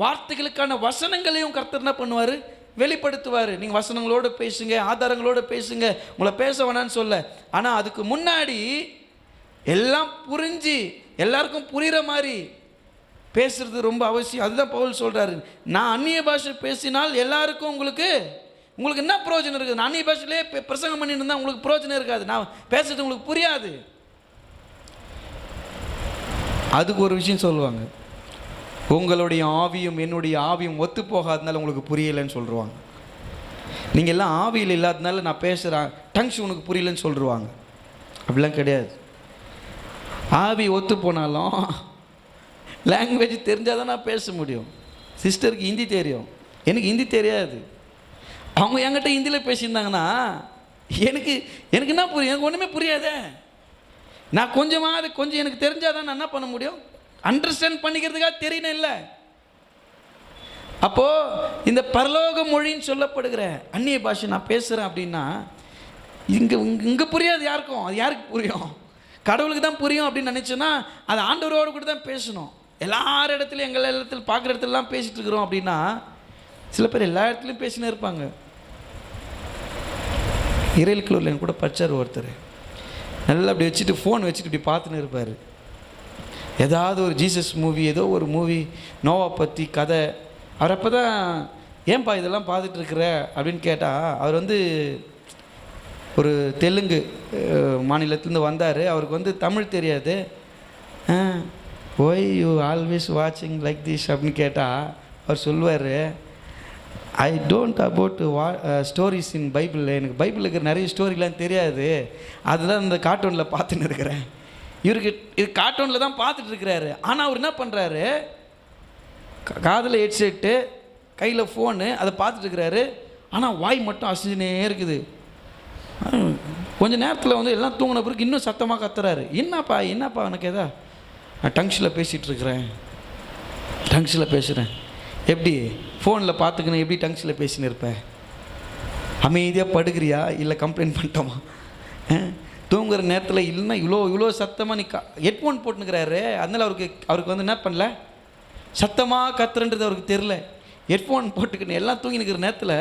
வார்த்தைகளுக்கான வசனங்களையும் கர்த்தர் என்ன பண்ணுவார், வெளிப்படுத்துவார். நீங்கள் வசனங்களோடு பேசுங்க, ஆதாரங்களோடு பேசுங்க, உங்களை பேச வேணான்னு சொல்ல. ஆனால் அதுக்கு முன்னாடி எல்லாம் புரிஞ்சு எல்லாருக்கும் புரிகிற மாதிரி பேசுறது ரொம்ப அவசியம். அதுதான் பவுல் சொல்கிறாரு, நான் அந்நிய பாஷை பேசினால் எல்லாருக்கும் உங்களுக்கு என்ன பிரயோஜனம் இருக்குது? நான் அந்நிய பாஷையிலே பிரசங்கம் பண்ணிட்டு இருந்தால் உங்களுக்கு பிரயோஜனம் இருக்காது, நான் பேசுறது உங்களுக்கு புரியாது. அதுக்கு ஒரு விஷயம் சொல்லுவாங்க, உங்களுடைய ஆவியும் என்னுடைய ஆவியும் ஒத்து போகாதனால உங்களுக்கு புரியலைன்னு சொல்லுவாங்க. நீங்கள் எல்லாம் ஆவியில் இல்லாதனால நான் பேசுகிறேன் டங்ஸ் உனக்கு புரியலன்னு சொல்லிடுவாங்க. அப்படிலாம் கிடையாது. ஆவி ஒத்து போனாலும் லாங்குவேஜ் தெரிஞ்சால் தான் நான் பேச முடியும். சிஸ்டருக்கு ஹிந்தி தெரியும், எனக்கு ஹிந்தி தெரியாது. அவங்க என்கிட்ட ஹிந்தியில் பேசியிருந்தாங்கன்னா எனக்கு என்ன புரியும்? எனக்கு ஒன்றுமே புரியாதே. நான் கொஞ்சம் எனக்கு தெரிஞ்சால் தான் நான் என்ன பண்ண முடியும், அண்டர்ஸ்டாண்ட் பண்ணிக்கிறதுக்காக தெரியணும் இல்லை. அப்போது இந்த பரலோக மொழின்னு சொல்லப்படுகிற அந்நிய பாஷை நான் பேசுகிறேன் அப்படின்னா இங்கே புரியாது யாருக்கும். அது யாருக்கு புரியும்? கடவுளுக்கு தான் புரியும் அப்படின்னு நினச்சோன்னா அது ஆண்டவரோடு கூட தான் பேசணும். எல்லார் இடத்துலையும் எங்கள் இடத்துல பார்க்குற இடத்துலலாம் பேசிகிட்டு இருக்கிறோம் அப்படின்னா, சில பேர் எல்லா இடத்துலையும் பேசினே இருப்பாங்க. இறையலுக்குள்ள என் கூட படித்தார் ஒருத்தர், நல்லா அப்படி வச்சுட்டு ஃபோன் வச்சுட்டு இப்படி பார்த்துன்னு இருப்பார். ஏதாவது ஒரு ஜீசஸ் மூவி, ஏதோ ஒரு மூவி, நோவா பற்றி கதை. அவர் அப்போ தான் ஏன்பா இதெல்லாம் பார்த்துட்ருக்குற அப்படின்னு கேட்டால், அவர் வந்து ஒரு தெலுங்கு மாநிலத்துலேருந்து வந்தார். அவருக்கு வந்து தமிழ் தெரியாது. ஒய் யூ ஆல்வேஸ் வாட்சிங் லைக் திஸ் அப்படின்னு கேட்டால் அவர் சொல்லுவார், I don't about stories in Bible. எனக்கு பைபிளில் இருக்கிற நிறைய ஸ்டோரிலாம் தெரியாது, அதுதான் இந்த கார்ட்டூனில் பார்த்துன்னு இருக்கிறேன். இவருக்கு இது கார்ட்டூனில் தான் பார்த்துட்டு இருக்கிறாரு. ஆனால் அவர் என்ன பண்ணுறாரு, காதில் ஹெட்செட்டு, கையில் ஃபோனு, அதை பார்த்துட்டு இருக்கிறாரு. ஆனால் வாய் மட்டும் அசைஞ்சுனே இருக்குது. கொஞ்சம் நேரத்தில் வந்து எல்லாம் தூங்கின பிறகு இன்னும் சத்தமாக கத்துறாரு. என்னப்பா எனக்கு எதா, நான் டங்ஸில் பேசிகிட்ருக்கிறேன், டங்ஸில் பேசுகிறேன். எப்படி ஃபோனில் பார்த்துக்கணும், எப்படி டங்ஸில் பேசின்னு இருப்பேன்? அமைதியாக படுக்கிறியா இல்லை கம்ப்ளைண்ட் பண்ணிட்டோமா? தூங்குகிற நேரத்தில் இல்லைன்னா இவ்வளோ சத்தமாக நீ ஹெட்ஃபோன் போட்டுனுக்கிறாரு. அதனால் அவருக்கு வந்து என்ன பண்ணல, சத்தமாக கத்துறன்றது அவருக்கு தெரில. ஹெட்ஃபோன் போட்டுக்கின்னு எல்லாம் தூங்கினுக்கிற நேரத்தில்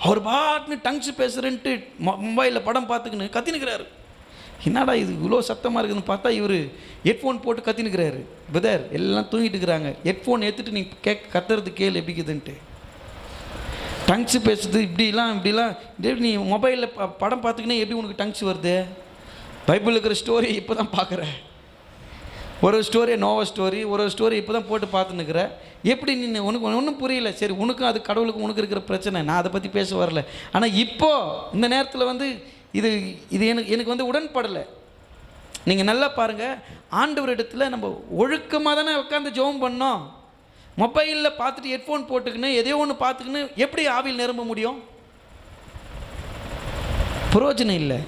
அவர் பாட்டுன்னு டங்ஸ் பேசுகிறேன்ட்டு மொபைலில் படம் பார்த்துக்கின்னு கத்தினுக்கிறாரு. என்னடா இது இவ்வளோ சத்தமாக இருக்குதுன்னு பார்த்தா இவர் ஹெட்ஃபோன் போட்டு கத்தினுக்கிறாரு. பிரதர் எல்லாம் தூங்கிட்டு இருக்கிறாங்க, ஹெட்ஃபோன் எடுத்துகிட்டு நீ கத்துறது கேள் எப்படிக்குதுன்ட்டு. டங்ஸ் பேசுறது இப்படிலாம் நீ மொபைலில் படம் பார்த்துக்கினே எப்படி உனக்கு டங்ஸ் வருது? பைபிள் இருக்கிற ஸ்டோரி இப்போ தான் பார்க்குறேன். ஒரு ஸ்டோரி நோவா ஸ்டோரி, ஒரு ஸ்டோரி இப்போ தான் போட்டு பார்த்துன்னுக்கிற. எப்படி உனக்கு ஒன்றும் புரியல. சரி, உனக்கும் அது கடவுளுக்கும் உனக்கு இருக்கிற பிரச்சனை, நான் அதை பற்றி பேச வரல. ஆனால் இப்போது இந்த நேரத்தில் வந்து இது எனக்கு வந்து உடன்படலை. நீங்கள் நல்லா பாருங்கள், ஆண்டவர் இடத்துல நம்ம ஒழுக்கமாக தானே உட்காந்து ஜெபம் பண்ணோம். மொபைலில் பார்த்துட்டு ஹெட்ஃபோன் போட்டுக்கின்னு எதையோ ஒன்று பார்த்துக்கின்னு எப்படி ஆவியில் நிரம்ப முடியும்? பிரயோஜனம் இல்லை.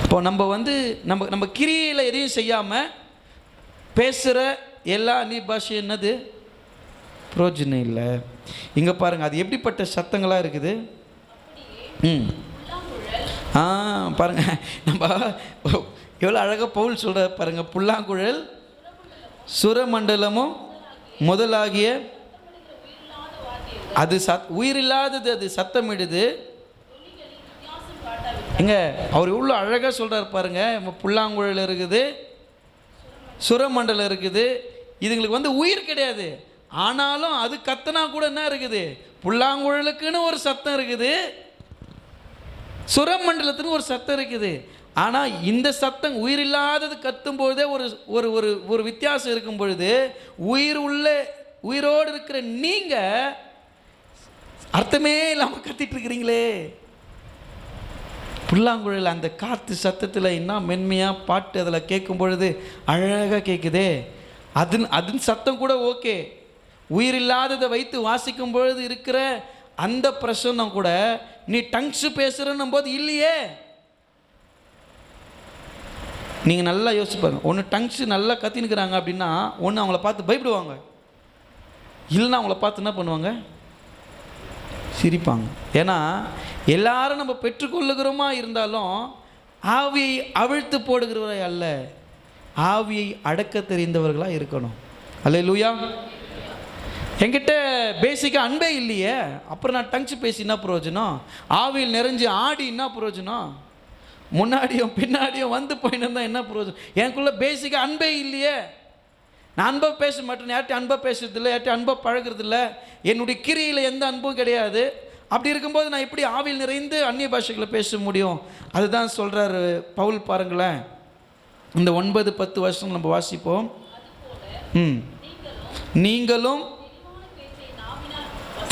இப்போ நம்ம வந்து நம்ம கிரியில் எதையும் செய்யாமல் பேசுகிற எல்லா அந்நிய பாஷை என்னது? பிரயோஜனம் இல்லை. இங்கே பாருங்கள், அது எப்படிப்பட்ட சத்தங்களாக இருக்குது. பாருங்கள், நம்ம எவ்வளோ அழகாக பவுல் சொல்கிற பாருங்கள். புல்லாங்குழல் சுரமண்டலமும் முதலாகிய அது உயிர் இல்லாதது, அது சத்தமிடுது. எங்க அவர் எவ்வளோ அழகாக சொல்கிறார் பாருங்க. புல்லாங்குழல் இருக்குது, சுரமண்டலம் இருக்குது, இதுங்களுக்கு வந்து உயிர் கிடையாது. ஆனாலும் அது கத்தனா கூட என்ன இருக்குது, புல்லாங்குழலுக்குன்னு ஒரு சத்தம் இருக்குது, சுரமண்டலத்துக்கு ஒரு சத்தம் இருக்குது. ஆனால் இந்த சத்தம் உயிர் இல்லாதது கத்தும் பொழுதே ஒரு ஒரு ஒரு ஒரு வித்தியாசம் இருக்கும் பொழுது, உயிரோடு இருக்கிற நீங்கள் அர்த்தமே இல்லாமல் கத்திட்டு இருக்கிறீங்களே. புல்லாங்குழல் அந்த காற்று சத்தத்தில் இன்னும் மென்மையாக பாட்டு அதில் கேட்கும் பொழுது அழகாக கேட்குதே. அதன் சத்தம் கூட ஓகே. உயிர் இல்லாததை வைத்து வாசிக்கும் பொழுது இருக்கிற அந்த பிரசன்னம் கூட நீ டங்ஸ் பேசுகிறன்னும் போது இல்லையே. நீங்கள் நல்லா யோசிப்பாங்க. ஒன்று டங்ஸ் நல்லா கத்தினுக்கிறாங்க அப்படின்னா ஒன்று அவங்கள பார்த்து பயப்படுவாங்க, இல்லைன்னா அவங்கள பார்த்து என்ன பண்ணுவாங்க, சிரிப்பாங்க. ஏன்னா எல்லாரும் நம்ம பெற்றுக்கொள்ளுகிறோமா இருந்தாலும் ஆவியை அவிழ்த்து போடுகிறவரை அல்ல, ஆவியை அடக்க தெரிந்தவர்களாக இருக்கணும். அல்லேலூயா. என்கிட்ட பேசிக்காக அன்பே இல்லையே, அப்புறம் நான் டங்ஸ் பேசி என்ன பிரயோஜனம்? ஆவியில் நிறைஞ்சு ஆடி என்ன பிரயோஜனம்? முன்னாடியும் பின்னாடியும் வந்து போயின்னு இருந்தால் என்ன பிரயோஜனம்? எனக்குள்ள பேசிக்காக அன்பே இல்லையே. நான் அன்பாக பேச மாட்டேன், யார்ட்டையும் அன்பாக பேசுறதில்லை, யார்ட்டையும் அன்பாக பழகிறதில்ல, என்னுடைய கிரியில் எந்த அன்பும் கிடையாது. அப்படி இருக்கும்போது நான் எப்படி ஆவியில் நிறைந்து அந்நிய பாஷைகளை பேச முடியும்? அதுதான் சொல்கிறார் பவுல். பாருங்களேன், இந்த 9-10 வருஷம் நம்ம வாசிப்போம். நீங்களும்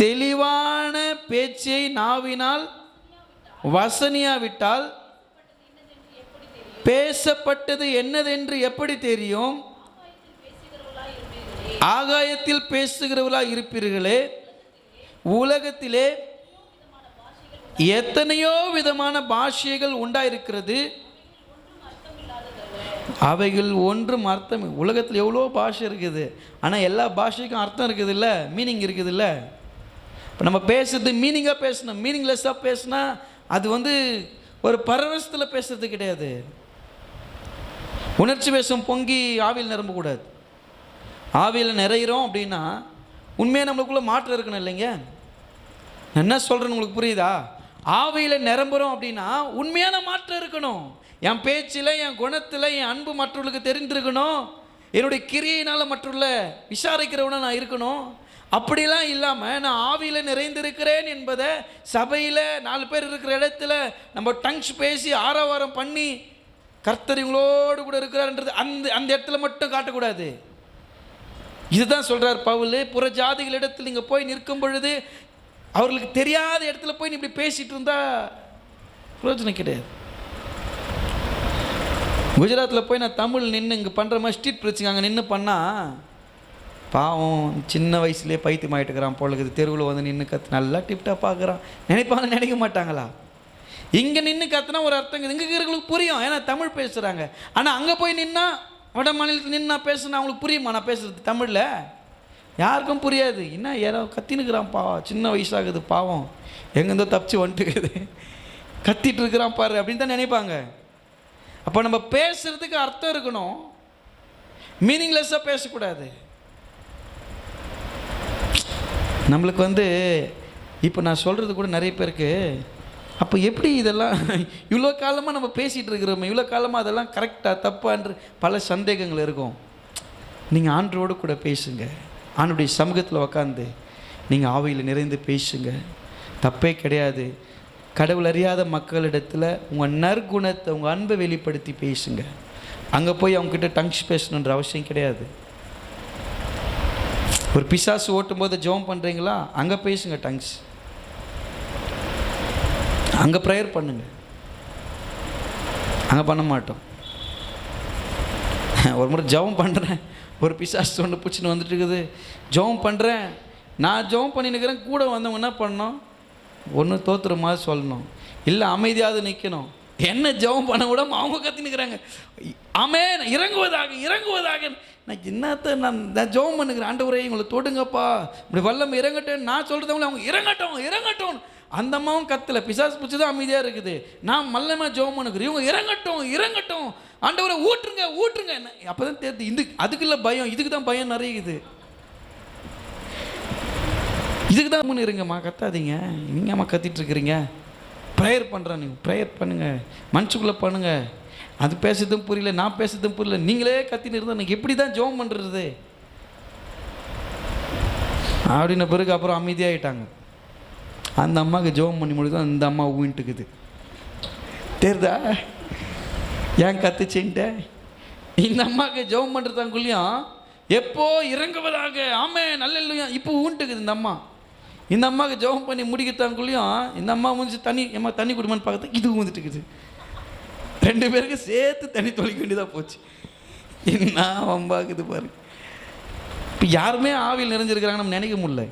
தெளிவான பேச்சை நாவினால் வசனியாவிட்டால் பேசப்பட்டது என்னதென்று எப்படி தெரியும்? ஆகாயத்தில் பேசுகிறவர்களா இருப்பீர்களே. உலகத்திலே எத்தனையோ விதமான பாஷைகள் உண்டாயிருக்கிறது, அவைகள் ஒன்றும் அர்த்தம். உலகத்தில் எவ்வளோ பாஷை இருக்குது, ஆனால் எல்லா பாஷைக்கும் அர்த்தம் இருக்குது இல்லை, மீனிங் இருக்குது இல்லை. இப்போ நம்ம பேசுறது மீனிங்காக பேசணும், மீனிங்லெஸ்ஸாக பேசினா அது வந்து ஒரு பரவசத்தில் பேசுறது கிடையாது. உணர்ச்சி வேஷம் பொங்கி ஆவியில் நிரம்பக்கூடாது. ஆவியில் நிறையிறோம் அப்படின்னா உண்மையாக நம்மளுக்குள்ளே மாற்றம் இருக்கணும் இல்லைங்க. நான் என்ன சொல்கிறேன்னு உங்களுக்கு புரியுதா? ஆவியில் நிரம்புகிறோம் அப்படின்னா உண்மையான மாற்றம் இருக்கணும். என் பேச்சில், என் குணத்தில், என் அன்பு மற்றவர்களுக்கு தெரிந்திருக்கணும். என்னுடைய கிரியையினால் மற்றவர்களை விசாரிக்கிறவனா நான் இருக்கணும். அப்படிலாம் இல்லாமல் நான் ஆவியில் நிறைந்திருக்கிறேன் என்பதை சபையில் 4 பேர் இருக்கிற இடத்துல நம்ம டங்ஸ் பேசி ஆரவாரம் பண்ணி கர்த்தர் இவங்களோடு கூட இருக்கிறார்ன்றது அந்த இடத்துல மட்டும் காட்டக்கூடாது. இதுதான் சொல்கிறார் பவுல். புற ஜாதிகள் இடத்துல நீங்கள் போய் நிற்கும் பொழுது அவர்களுக்கு தெரியாத இடத்துல போய் நீ இப்படி பேசிகிட்டு இருந்தால் பிரயோஜனம் கிடையாது. குஜராத்தில் போய் நான் தமிழ் நின்று இங்கே பண்ணுற மாதிரி ஸ்ட்ரீட் பிரச்சனை அங்கே நின்று பண்ணால் பாவம் சின்ன வயசுலேயே பைத்தியம் ஆகிட்டுக்கிறான் போலுக்குது. தெருவில் வந்து நின்று கற்று நல்லா டிப்டாக பார்க்குறான் நினைப்பாங்க, நினைக்க மாட்டாங்களா? இங்கே நின்று கற்றுனா ஒரு அர்த்தம், இங்கே இருக்கிறவங்களுக்கு புரியும், ஏன்னா தமிழ் பேசுகிறாங்க. ஆனால் அங்கே போய் நின்னா, வட மாநிலத்தில் நின்று நான் பேசுனா அவங்களுக்கு புரியுமா நான் பேசுகிறது தமிழில்? யாருக்கும் புரியாது. என்ன யாரோ கத்தினுக்கிறான் பாவம், சின்ன வயசாகுது பாவம், எங்கேருந்தோ தப்பிச்சு வந்துட்டுக்குது, கத்திட்டு இருக்கிறான் பாரு அப்படின்னு தான் நினைப்பாங்க. அப்போ நம்ம பேசுகிறதுக்கு அர்த்தம் இருக்கணும், மீனிங்லெஸ்ஸாக பேசக்கூடாது. நம்மளுக்கு வந்து இப்போ நான் சொல்கிறது கூட நிறைய பேருக்கு அப்போ எப்படி இதெல்லாம் இவ்வளோ காலமாக நம்ம பேசிகிட்டு இருக்கிறோமே, இவ்வளோ காலமாக அதெல்லாம் கரெக்டாக தப்பான்ற பல சந்தேகங்கள் இருக்கும். நீங்கள் ஆண்டரோடு கூட பேசுங்க, ஆண்டுடைய சமூகத்தில் உக்காந்து நீங்கள் ஆவியில் நிறைந்து பேசுங்க, தப்பே கிடையாது. கடவுள் அறியாத மக்களிடத்தில் உங்கள் நற்குணத்தை, உங்கள் அன்பை வெளிப்படுத்தி பேசுங்க. அங்கே போய் அவங்கக்கிட்ட டங்ஸ் பேசணுன்ற அவசியம் கிடையாது. ஒரு பிசாசு ஓட்டும் போது ஜெபம் பண்ணுறீங்களா, அங்கே பேசுங்க டங்ஸ், அங்கே ப்ரேயர் பண்ணுங்க. அங்கே பண்ண மாட்டோம். ஒரு முறை ஜெபம் பண்ணுறேன், ஒரு பிசாசு ஒன்று பிடிச்சின்னு வந்துட்டு இருக்குது, ஜெபம் பண்ணுறேன், நான் ஜெபம் பண்ணினுக்கிறேன், கூட வந்தவங்க என்ன பண்ணணும், ஒன்று தோத்துற மாதிரி சொல்லணும், இல்லை அமைதியாவது நிற்கணும். என்ன ஜெபம் பண்ண விடாமல் அவங்க கத்தினுக்கிறாங்க, ஆமென் இறங்குவதாக இறங்குவதாக. நான் என்னத்தை நான் ஜெபம் பண்ணுக்கிறேன், ஆண்டவரே இவங்களை தொடுங்கப்பா, இப்படி வல்லம் இறங்கட்டேன் நான் சொல்கிறவங்கள அவங்க இறங்கட்டும் இறங்கட்டும். அந்த அம்மாவும் கத்தலை, பிசாசு பிடிச்சி தான் அமைதியாக இருக்குது. நான் மல்லமாக ஜெபம் பண்ணுக்கிறேன், இவங்க இறங்கட்டும் இறங்கட்டும், ஆண்டவரை ஊற்றுங்க ஊற்றுங்க. அப்போ தான் தெரியுது அதுக்கு இல்லை பயம், இதுக்கு தான் பயம் நிறையுது. இதுக்கு தான் முன்னு இருங்கம்மா, கத்தாதீங்க, நீங்கள் அம்மா கத்திட்டு இருக்கிறீங்க. ப்ரேயர் பண்ணுறேன், நீங்கள் ப்ரேயர் பண்ணுங்கள், மனசுக்குள்ளே பண்ணுங்கள். அது பேசுறதும் புரியல, நான் பேசுறதும் புரியல, நீங்களே கத்தின்னு இருந்தால் எனக்கு எப்படி தான் ஜெபம் பண்ணுறது அப்படின்ன பிறகு அப்புறம் அமைதியாகிட்டாங்க. அந்த அம்மாவுக்கு ஜெபம் பண்ணி முடியும், அந்த அம்மா ஊன்ட்டுக்குது. தெரியுதா ஏன் கத்துச்சுன்ட்டு? இந்த அம்மாவுக்கு ஜெபம் பண்ணுறதாங்குள்ளேயும் எப்போ இறங்குவதாக ஆமே நல்ல இப்போ ஊன்ட்டுக்குது இந்த அம்மா. இந்த அம்மாவுக்கு ஜெபம் பண்ணி முடிக்கிறதாங்குள்ளேயும் இந்த அம்மா முடிஞ்சு தண்ணி குடிமான்னு பார்க்கறது இது ஊந்துட்டுக்குது. 2 பேருக்கு சேர்த்து தண்ணி தொலைக்க வேண்டியதாக போச்சு. என்ன வம்பாக்குது பாரு. இப்போ யாருமே ஆவியில் நிறைஞ்சிருக்கிறாங்க நம்ம நினைக்க முடியல.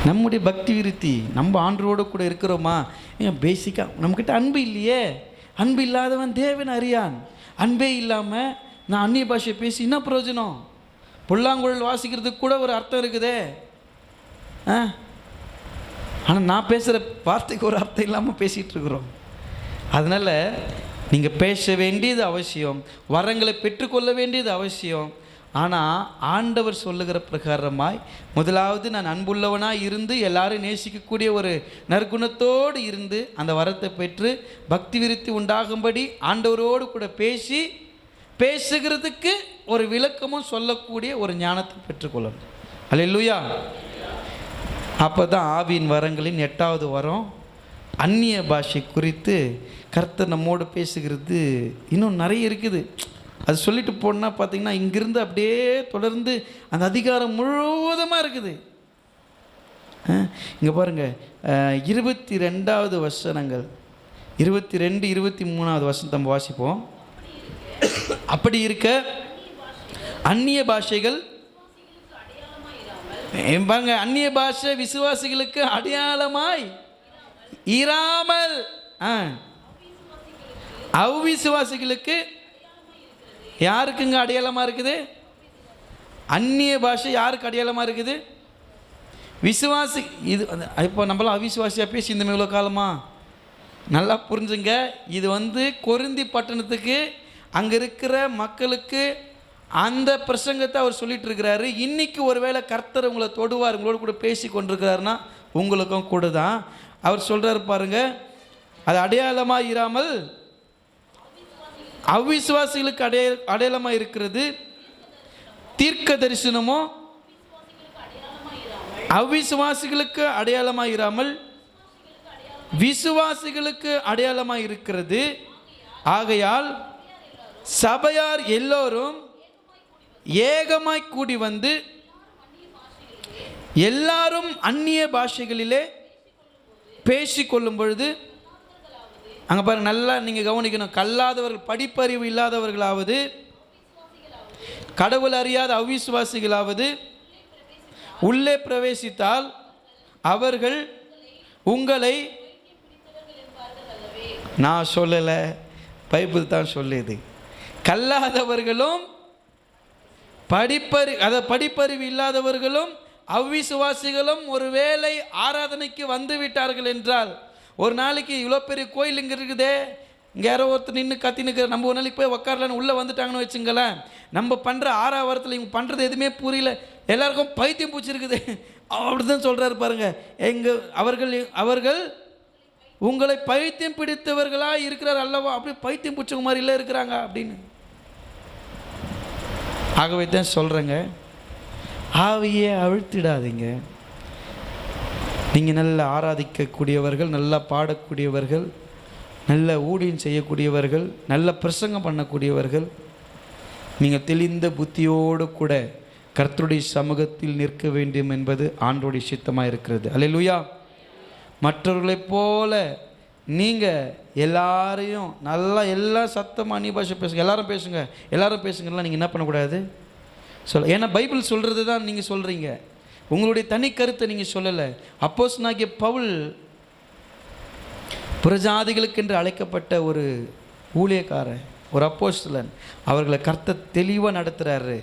நம்முடைய பக்தி விருத்தி, நம்ம ஆண்டரோடு கூட இருக்கிறோமா? ஏன் பேசிக்காக நம்மக்கிட்ட அன்பு இல்லையே. அன்பு இல்லாதவன் தேவன் அறியான். அன்பே இல்லாமல் நான் அந்நிய பாஷையை பேசி என்ன பிரயோஜனம்? புல்லாங்குழல் வாசிக்கிறதுக்கு கூட ஒரு அர்த்தம் இருக்குதே. ஆனால் நான் பேசுகிற வார்த்தைக்கு ஒரு அர்த்தம் இல்லாமல் பேசிகிட்டு இருக்கிறோம். அதனால் நீங்கள் பேச வேண்டியது அவசியம், வரங்களை பெற்றுக்கொள்ள வேண்டியது அவசியம். ஆனால் ஆண்டவர் சொல்லுகிற பிரகாரமாய் முதலாவது நான் அன்புள்ளவனாக இருந்து எல்லாரும் நேசிக்கக்கூடிய ஒரு நற்குணத்தோடு இருந்து அந்த வரத்தை பெற்று பக்தி விருத்தி உண்டாகும்படி ஆண்டவரோடு கூட பேசுகிறதுக்கு ஒரு விளக்கமும் சொல்லக்கூடிய ஒரு ஞானத்தை பெற்றுக்கொள்ளணும். அல்லேலூயா. அப்போ தான் ஆவியின் வரங்களின் 8வது வரம் அந்நிய பாஷை குறித்து கர்த்தர் நம்மோடு பேசுகிறது இன்னும் நிறைய இருக்குது. அது சொல்லிட்டு போனால் பார்த்தீங்கன்னா இங்கிருந்து அப்படியே தொடர்ந்து அந்த அதிகாரம் முழுவதுமாக இருக்குது. இங்கே பாருங்கள், 22வது வசனங்கள், 22, 23வது வசனம் நம்ம வாசிப்போம். அப்படி இருக்க அந்நிய பாஷைகள் பாருங்க, அந்நிய பாஷை விசுவாசிகளுக்கு அடையாளமாய் இராமல் அவ்விசுவாசிகளுக்கு யாருக்குங்க அடையாளமாக இருக்குது? அந்நிய பாஷை யாருக்கு அடையாளமாக இருக்குது? விசுவாசி. இது இப்போ நம்மளாம் அவிசுவாசியாக பேசி இந்த இவ்வளோ காலமா? நல்லா புரிஞ்சுங்க. இது கொரிந்தி பட்டணத்துக்கு அங்கே இருக்கிற மக்களுக்கு அந்த பிரசங்கத்தை அவர் சொல்லிட்டு இருக்கிறாரு. இன்னைக்கு ஒருவேளை கர்த்தர் உங்களை தொடுவார், உங்களோட கூட பேசி கொண்டிருக்கிறாருன்னா உங்களுக்கும் கூட தான். அவர் சொல்கிறார் பாருங்க, அது அடையாளமாக இராமல் அவ்விசுவாசிகளுக்கு அடையாளமாக இருக்கிறது. தீர்க்க தரிசனமோ அவ்விசுவாசிகளுக்கு அடையாளமாக இராமல் விசுவாசிகளுக்கு அடையாளமாக இருக்கிறது. ஆகையால் சபையார் எல்லோரும் ஏகமாய் கூடி வந்து எல்லாரும் அந்நிய பாஷைகளிலே பேசிக்கொள்ளும் பொழுது, அங்கே பாருங்க, நல்லா நீங்கள் கவனிக்கணும், கல்லாதவர்கள், படிப்பறிவு இல்லாதவர்களாவது, கடவுள் அறியாத அவ்விசுவாசிகளாவது உள்ளே பிரவேசித்தால் அவர்கள் உங்களை, நான் சொல்லலை, பைபிள் தான் சொல்லுது, கல்லாதவர்களும் படிப்பறிவு இல்லாதவர்களும் அவ்விசுவாசிகளும் ஒருவேளை ஆராதனைக்கு வந்து விட்டார்கள் என்றால், ஒரு நாளைக்கு இவ்வளோ பெரிய கோயில் இங்கே இருக்குதே, இங்கே யாரோ ஒருத்தர் நின்று கத்தினுக்கிற, நம்ம ஒரு நாளைக்கு போய் உக்காரலான்னு உள்ளே வந்துட்டாங்கன்னு வச்சுங்களேன், நம்ம பண்ணுற 6ஆவது வாரத்தில் இவங்க பண்ணுறது எதுவுமே புரியல, எல்லாருக்கும் பைத்தியம் பூச்சிருக்குது அப்படி தான் சொல்கிறாரு பாருங்க. அவர்கள் உங்களை பைத்தியம் பிடித்தவர்களாக இருக்கிறார் அல்லவா? அப்படி பைத்தியம் பிடிச்சவங்க மாதிரி இல்லை இருக்கிறாங்க அப்படின்னு. ஆகவே தான் சொல்கிறேங்க, ஆவியை அழுத்திடாதீங்க. நீங்கள் நல்லா ஆராதிக்கக்கூடியவர்கள், நல்லா பாடக்கூடியவர்கள், நல்ல ஊழியம் செய்யக்கூடியவர்கள், நல்ல பிரசங்கம் பண்ணக்கூடியவர்கள், நீங்கள் தெளிந்த புத்தியோடு கூட கர்த்தருடைய சமூகத்தில் நிற்க வேண்டும் என்பது ஆண்டவருடைய சித்தமாக இருக்கிறது. அல்லேலூயா. மற்றவர்களைப் போல நீங்கள் எல்லாரையும் நல்லா எல்லாம் சத்தமாக அந்நிய பாஷை பேசுங்க, எல்லாரும் பேசுங்கலாம் நீங்கள் என்ன பண்ணக்கூடாது ஏன்னா பைபிள் சொல்கிறது தான் நீங்கள் சொல்கிறீங்க, உங்களுடைய தனி கருத்தை நீங்கள் சொல்லலை. அப்போஸ்தலனாகிய பவுல் புறஜாதிகளுக்கு என்று அழைக்கப்பட்ட ஒரு ஊழியக்காரன், ஒரு அப்போஸ்தலன், அவர்களை கர்த்தர் தெளிவாக நடத்துகிறாரு.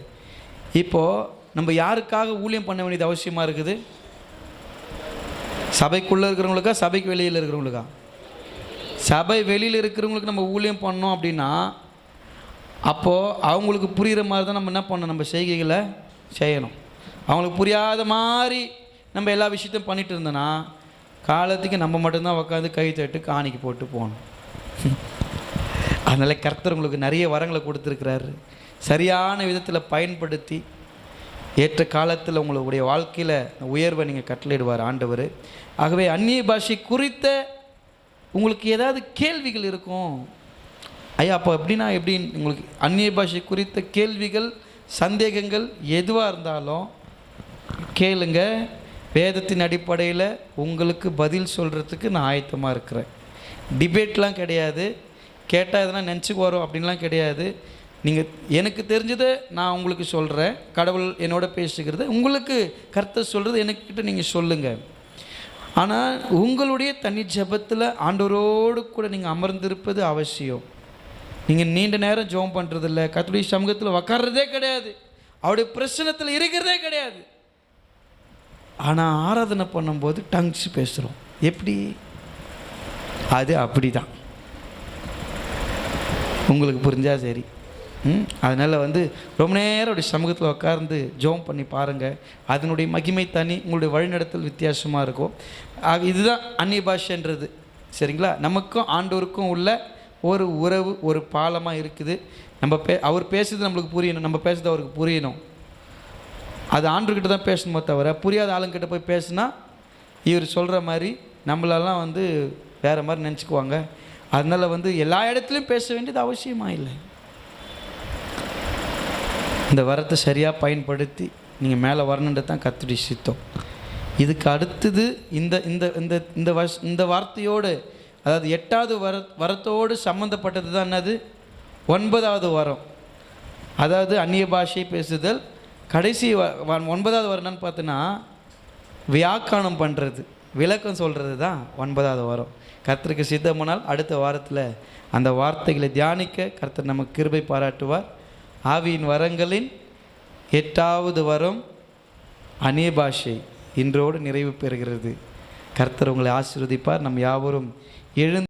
இப்போது நம்ம யாருக்காக ஊழியம் பண்ண வேண்டியது அவசியமாக இருக்குது? சபைக்குள்ளே இருக்கிறவங்களுக்கா, சபைக்கு வெளியில் இருக்கிறவங்களுக்கா? சபை வெளியில் இருக்கிறவங்களுக்கு நம்ம ஊழியம் பண்ணோம் அப்படின்னா, அப்போது அவங்களுக்கு புரிகிற மாதிரி தான் நம்ம என்ன பண்ணணும், நம்ம செய்கைகளை செய்யணும். அவங்களுக்கு புரியாத மாதிரி நம்ம எல்லா விஷயத்தையும் பண்ணிட்டு இருந்தோன்னா காலத்துக்கு நம்ம மட்டும்தான் உட்காந்து கை தட்டு காணிக்கு போட்டு போகணும். அதனால் கர்த்தர் உங்களுக்கு நிறைய வரங்களை கொடுத்துருக்கிறாரு. சரியான விதத்தில் பயன்படுத்தி ஏற்ற காலத்தில் உங்களுடைய வாழ்க்கையில் உயர்வை நீங்கள் கட்டளையிடுவார் ஆண்டவர். ஆகவே அந்நிய பாஷை குறித்த உங்களுக்கு ஏதாவது கேள்விகள் இருக்கும். ஐயா அப்போ எப்படின்னா எப்படின்னு உங்களுக்கு அந்நிய பாஷை குறித்த கேள்விகள் சந்தேகங்கள் எதுவாக இருந்தாலும் கேளுங்க. வேதத்தின் அடிப்படையில் உங்களுக்கு பதில் சொல்கிறதுக்கு நான் ஆயத்தமாக இருக்கிறேன். டிபேட்லாம் கிடையாது. கேட்டால் எதனா நினச்சிக்கு வரும் அப்படின்லாம் கிடையாது. நீங்கள் எனக்கு தெரிஞ்சதை நான் உங்களுக்கு சொல்கிறேன். கடவுள் என்னோட பேசுகிறது, உங்களுக்கு கர்த்தர் சொல்கிறது எனக்கிட்ட நீங்கள் சொல்லுங்கள். ஆனால் உங்களுடைய தனி ஜெபத்தில் ஆண்டவரோடு கூட நீங்கள் அமர்ந்திருப்பது அவசியம். நீங்கள் நீண்ட நேரம் ஜெபம் பண்ணுறதில்ல, கர்த்தருடைய சமூகத்தில் உட்கார்றதே கிடையாது, அவருடைய பிரசன்னத்தில் இருக்கிறதே கிடையாது. ஆனால் ஆராதனை பண்ணும்போது டங்ஸ் பேசுகிறோம். எப்படி? அது அப்படி தான். உங்களுக்கு புரிஞ்சால் சரி. அதனால் ரொம்ப நேரம் அப்படி சமூகத்தில் உட்கார்ந்து ஜெபம் பண்ணி பாருங்கள். அதனுடைய மகிமை தனி, உங்களுடைய வழிநடத்தல் வித்தியாசமாக இருக்கும். இதுதான் அந்நிய பாஷைன்றது. சரிங்களா? நமக்கும் ஆண்டவருக்கும் உள்ள ஒரு உறவு, ஒரு பாலமாக இருக்குது. நம்ம அவர் பேசுறது நம்மளுக்கு புரியணும், நம்ம பேசுறது அவருக்கு புரியணும். அது ஆண்டவர்கிட்ட தான் பேசணுமோ தவிர புரியாத ஆளுங்கிட்ட போய் பேசுனா இவர் சொல்கிற மாதிரி நம்மளெல்லாம் வேறு மாதிரி நினச்சிக்குவாங்க. அதனால் எல்லா இடத்துலையும் பேச வேண்டியது அவசியமாக இல்லை. இந்த வரத்தை சரியாக பயன்படுத்தி நீங்கள் மேலே வரணுன்றது தான் கர்த்தருடைய சித்தம். இதுக்கு அடுத்தது இந்த இந்த இந்த இந்த இந்த வார்த்தையோடு, அதாவது 8வது வரத்தோடு சம்மந்தப்பட்டது தான் என்னது? 9வது வரம். அதாவது அந்நிய பாஷை பேசுதல். கடைசி 9வது வரம் என்னன்னு பார்த்தோன்னா வியாக்கானம் பண்ணுறது, விளக்கம் சொல்கிறது தான் 9வது வரம். கர்த்தருக்கு சித்தமானால் அடுத்த வாரத்தில் அந்த வார்த்தைகளை தியானிக்க கர்த்தர் நமக்கு கிருபை பாராட்டுவார். ஆவியின் வரங்களின் 8வது வரம் அந்நிய பாஷை இன்றோடு நிறைவு பெறுகிறது. கர்த்தர் உங்களை ஆசீர்வதிப்பார். நம் யாவரும் எழுந்து